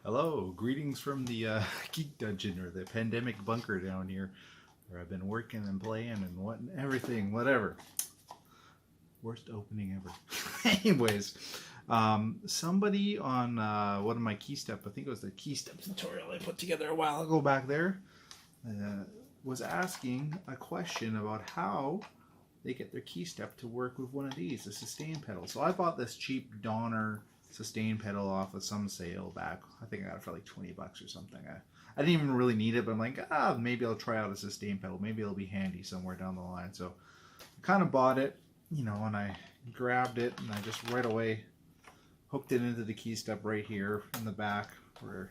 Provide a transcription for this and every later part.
Hello, greetings from the Geek Dungeon or the pandemic bunker down here, where I've been working and playing and what everything, whatever. Worst opening ever. Anyways, somebody on one of my Keystep, I think it was the Keystep tutorial I put together a while ago back there, was asking a question about how they get their Keystep to work with one of these, the sustain pedal. So I bought this cheap Donner sustain pedal off of some sale back. I think I got it for like 20 bucks or something. I didn't even really need it, but I'm like, maybe I'll try out a sustain pedal. Maybe it'll be handy somewhere down the line. So I kind of bought it, and I grabbed it, and I just right away hooked it into the Keystep right here in the back where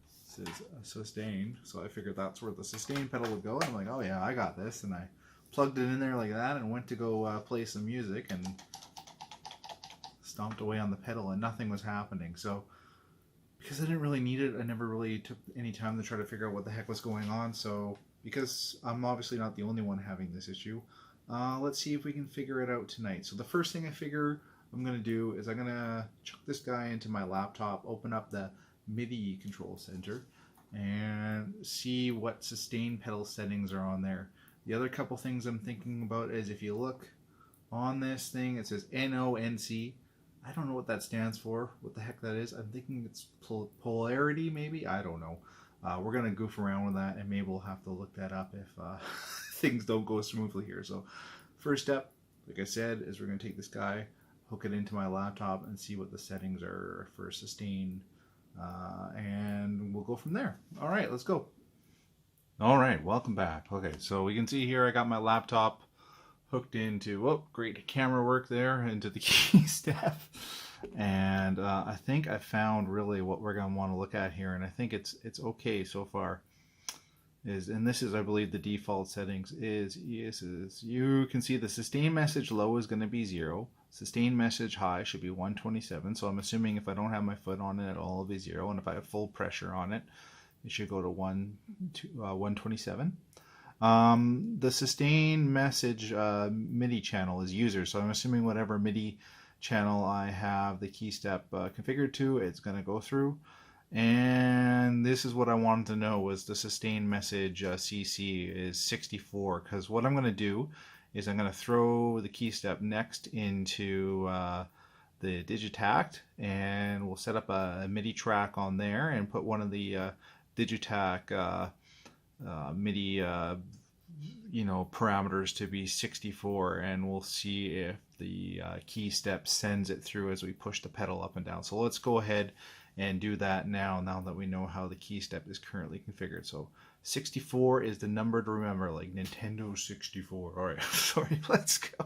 it says sustain. So I figured that's where the sustain pedal would go. And I'm like, oh yeah, I got this. And I plugged it in there like that and went to go play some music and stomped away on the pedal and nothing was happening. So because I didn't really need it, I never really took any time to try to figure out what the heck was going on. So because I'm obviously not the only one having this issue, let's see if we can figure it out tonight. So the first thing I figure I'm going to do is I'm going to chuck this guy into my laptop, open up the Midi control center, and see what sustain pedal settings are on there. The other couple things I'm thinking about is if you look on this thing, it says NONC. I don't know what that stands for, what the heck that is. I'm thinking it's polarity, maybe? I don't know. We're going to goof around with that, and maybe we'll have to look that up if things don't go smoothly here. So first step, like I said, is we're going to take this guy, hook it into my laptop, and see what the settings are for sustain, and we'll go from there. All right, let's go. All right, welcome back. Okay, so we can see here I got my laptop hooked into, oh, great camera work there, into the Keystep. And I think I found really what we're going to want to look at here, and I think it's okay so far. And this is, I believe, the default settings is you can see the sustain message low is going to be 0. Sustain message high should be 127. So I'm assuming if I don't have my foot on it at all, it'll be 0. And if I have full pressure on it, it should go to 127. The sustain message MIDI channel is user, so I'm assuming whatever MIDI channel I have the Keystep configured to, it's going to go through. And this is what I wanted to know, was the sustain message CC is 64, because what I'm going to do is I'm going to throw the Keystep next into the Digitakt, and we'll set up a MIDI track on there and put one of the Digitakt MIDI parameters to be 64, and we'll see if the Keystep sends it through as we push the pedal up and down. So let's go ahead and do that now that we know how the Keystep is currently configured. So 64 is the number to remember, like Nintendo 64. All right, sorry, let's go.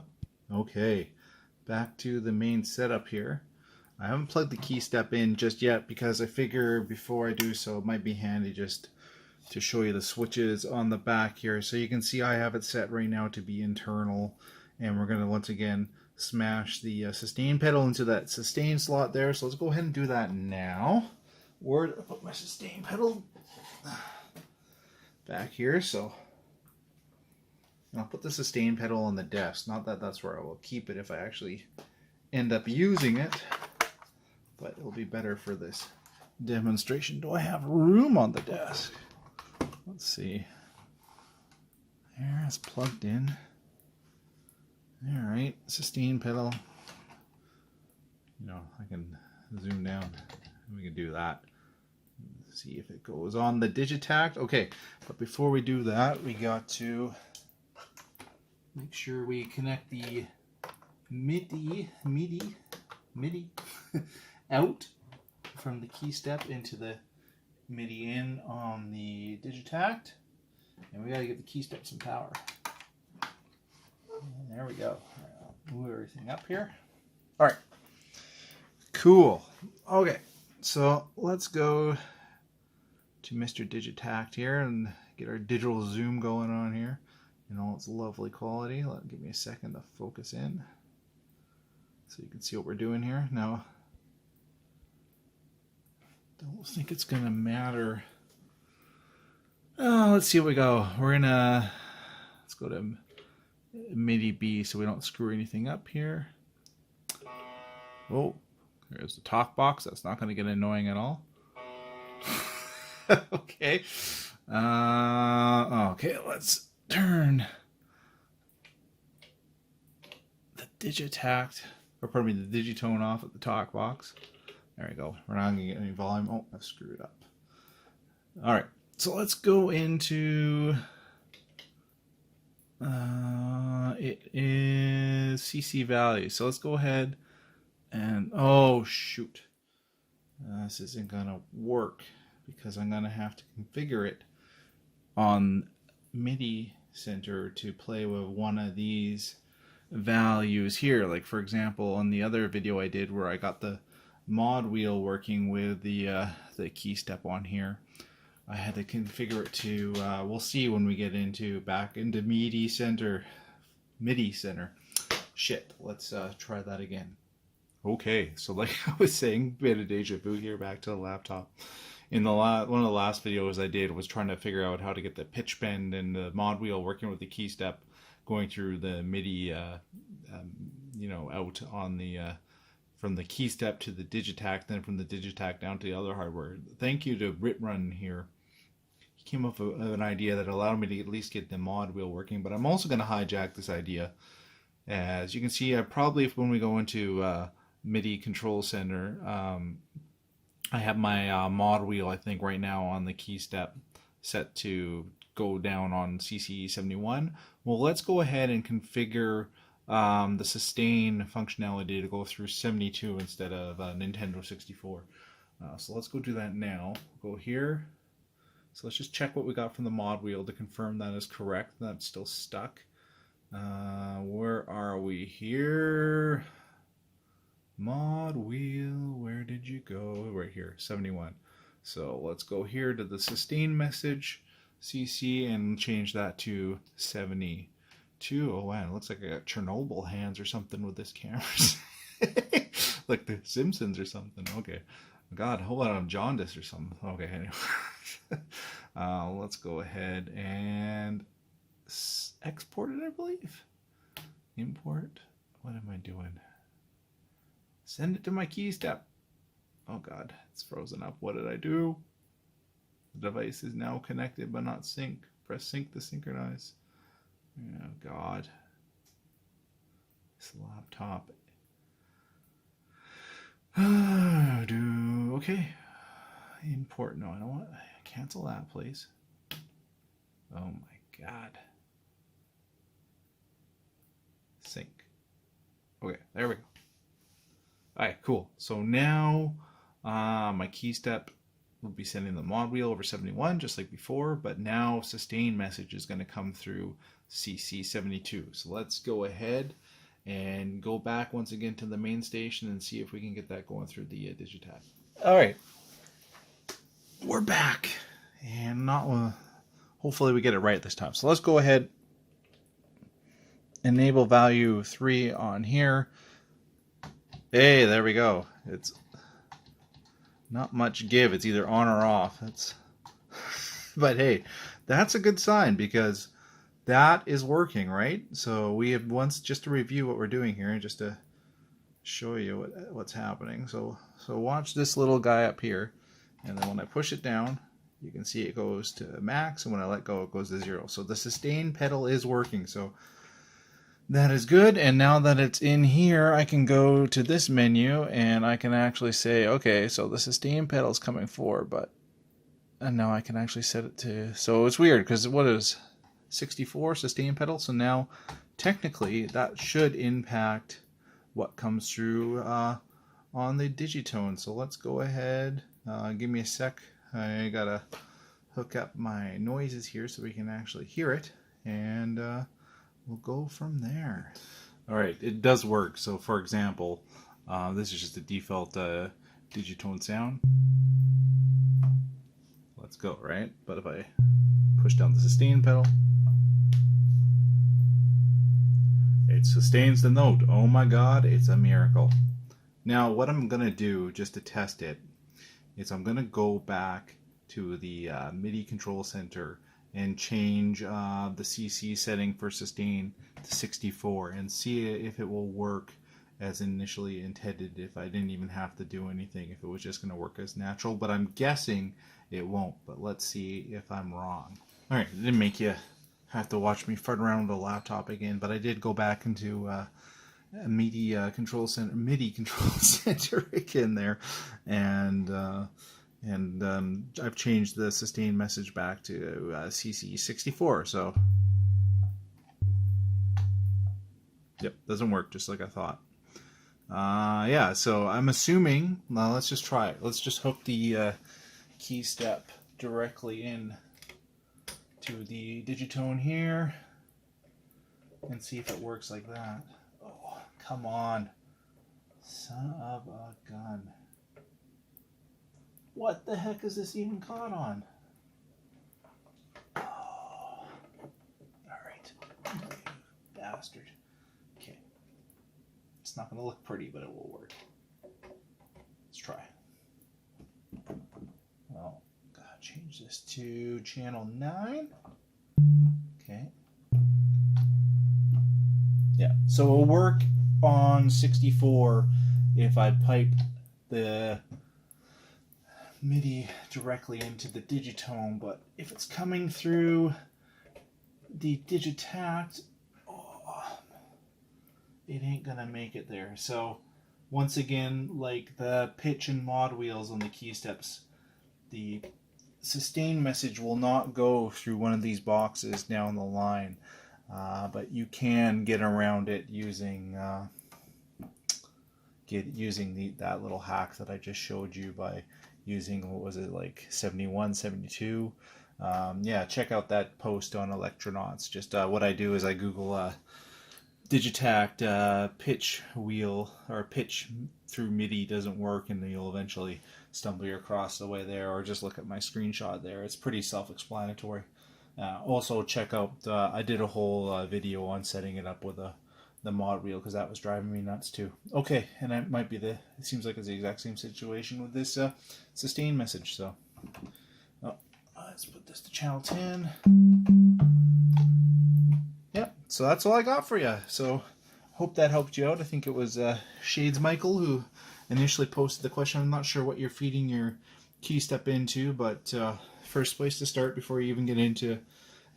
Okay, back to the main setup here. I haven't plugged the Keystep in just yet because I figure before I do so, it might be handy just to show you the switches on the back here. So you can see I have it set right now to be internal, and we're going to once again smash the sustain pedal into that sustain slot there. So let's go ahead and do that now. Where did I put my sustain pedal? Back here. So I'll put the sustain pedal on the desk. Not that that's where I will keep it if I actually end up using it, but it'll be better for this demonstration. Do I have room on the desk? Let's see. There, it's plugged in. Alright, sustain pedal. I can zoom down. We can do that. See if it goes on the Digitakt. Okay, but before we do that, we got to make sure we connect the MIDI out from the Keystep into the MIDI in on the Digitakt, and we got to give the Keystep some power. And there we go. I'll move everything up here. All right, cool. Okay, so let's go to Mr. Digitakt here and get our digital zoom going on here in all its lovely quality. Give me a second to focus in so you can see what we're doing here. Now, don't think it's gonna matter. Let's see what we go. Let's go to MIDI B so we don't screw anything up here. Oh, there's the talk box. That's not going to get annoying at all. Okay. Okay, let's turn the Digitakt, or pardon me, the Digitone off at the talk box. There we go. We're not going to get any volume. Oh, I've screwed up. All right, so let's go into, it is CC value. So let's go ahead and, oh shoot. This isn't going to work because I'm going to have to configure it on Midi Center to play with one of these values here. Like for example, on the other video I did where I got the mod wheel working with the Keystep on here, I had to configure it to, we'll see when we get back into Midi Center. Shit, let's try that again. Okay, so like I was saying, a bit of deja vu here, back to the laptop. In the one of the last videos I did was trying to figure out how to get the pitch bend and the mod wheel working with the Keystep, going through the Midi, out on the from the Keystep to the Digitakt, then from the Digitakt down to the other hardware. Thank you to Ritrun here. He came up with an idea that allowed me to at least get the mod wheel working, but I'm also going to hijack this idea. As you can see, probably when we go into Midi Control Center, I have my mod wheel, I think, right now on the Keystep set to go down on CC71. Well, let's go ahead and configure the sustain functionality to go through 72 instead of Nintendo 64. So let's go do that now. Go here. So let's just check what we got from the mod wheel to confirm that is correct. That's still stuck. Where are we here? Mod wheel, where did you go? Right here, 71. So let's go here to the sustain message, CC, and change that to 72. Oh wow, it looks like I got Chernobyl hands or something with this camera. Like the Simpsons or something. Okay. God, hold on, I'm jaundiced or something. Okay, anyway. Let's go ahead and export it, I believe. Import. What am I doing? Send it to my Keystep. Oh God, it's frozen up. What did I do? The device is now connected but not synced. Press sync to synchronize. Oh God. This laptop. Okay. Import. No, I don't want. Cancel that, please. Oh my God. Sync. Okay, there we go. Alright, cool. So now my Keystep will be sending the mod wheel over 71 just like before, but now sustain message is going to come through CC72. So let's go ahead and go back once again to the main station and see if we can get that going through the Digitakt. Alright, we're back, and not hopefully we get it right this time. So let's go ahead, enable value 3 on here. Hey, there we go. It's not much give. It's either on or off. But hey, that's a good sign because that is working, right? So we have just to review what we're doing here, just to show you what's happening. So watch this little guy up here, and then when I push it down, you can see it goes to max, and when I let go, it goes to 0. So the sustain pedal is working. So that is good, and now that it's in here, I can go to this menu and I can actually say, okay, so the sustain pedal is coming forward, and now I can actually set it to, so it's weird because what is 64 sustain pedal? So now technically that should impact what comes through on the Digitone. So let's go ahead, give me a sec. I gotta hook up my noises here so we can actually hear it, and we'll go from there. All right, it does work. So for example, this is just the default Digitone sound. Let's go, right? But if I push down the sustain pedal, it sustains the note. Oh my God, it's a miracle. Now what I'm gonna do just to test it is I'm gonna go back to the Midi Control Center and change the CC setting for sustain to 64 and see if it will work as initially intended if I didn't even have to do anything, if it was just going to work as natural, but I'm guessing it won't, but let's see if I'm wrong. Alright, it didn't make you have to watch me fart around with the laptop again, but I did go back into a Midi control center again there, and I've changed the sustain message back to CC64, so yep, doesn't work just like I thought. Yeah, so I'm assuming, now let's just try it. Let's just hook the Keystep directly in to the Digitone here and see if it works like that. Oh, come on. Son of a gun. What the heck is this even caught on? Oh. Alright. Bastard. Okay. It's not going to look pretty, but it will work. Let's try. Oh, gotta change this to channel 9. Okay. Yeah, so it'll work on 64 if I pipe the Midi directly into the Digitone, but if it's coming through the Digitakt, it ain't gonna make it there. So once again, like the pitch and mod wheels on the Keysteps, the sustain message will not go through one of these boxes down the line, but you can get around it using that little hack that I just showed you by using, what was it, like 71, 72. Yeah, check out that post on Electronauts. Just what I do is I Google Digitakt pitch wheel, or pitch through Midi doesn't work, and you'll eventually stumble across the way there, or just look at my screenshot there. It's pretty self-explanatory. Also check out, I did a whole video on setting it up with the mod wheel, because that was driving me nuts too. Okay, and that might be it seems like it's the exact same situation with this sustain message. So let's put this to channel 10. Yep, so that's all I got for you. So hope that helped you out. I think it was Shades Michael who initially posted the question. I'm not sure what you're feeding your Keystep into, but first place to start before you even get into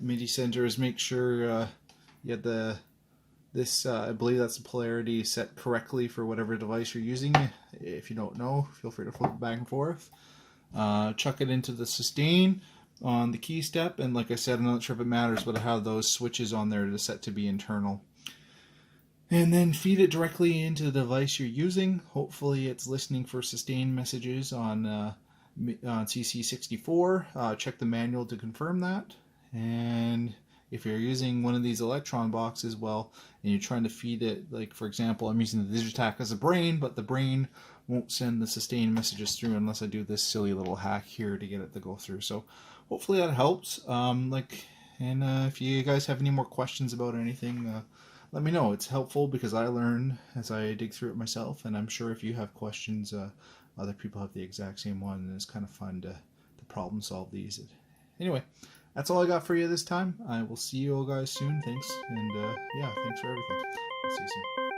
MIDI center is make sure you had this I believe that's the polarity set correctly for whatever device you're using. If you don't know, feel free to flip it back and forth. Chuck it into the sustain on the Keystep, and like I said, I'm not sure if it matters, but I have those switches on there to set to be internal. And then feed it directly into the device you're using. Hopefully it's listening for sustain messages on CC64. Check the manual to confirm that. And if you're using one of these Electron boxes, well, and you're trying to feed it, like for example, I'm using the Digitakt as a brain, but the brain won't send the sustain messages through unless I do this silly little hack here to get it to go through. So hopefully that helps. If you guys have any more questions about anything, let me know. It's helpful because I learn as I dig through it myself, and I'm sure if you have questions, other people have the exact same one, and it's kind of fun to problem solve these. Anyway, that's all I got for you this time. I will see you all guys soon. Thanks, and yeah, thanks for everything. I'll see you soon.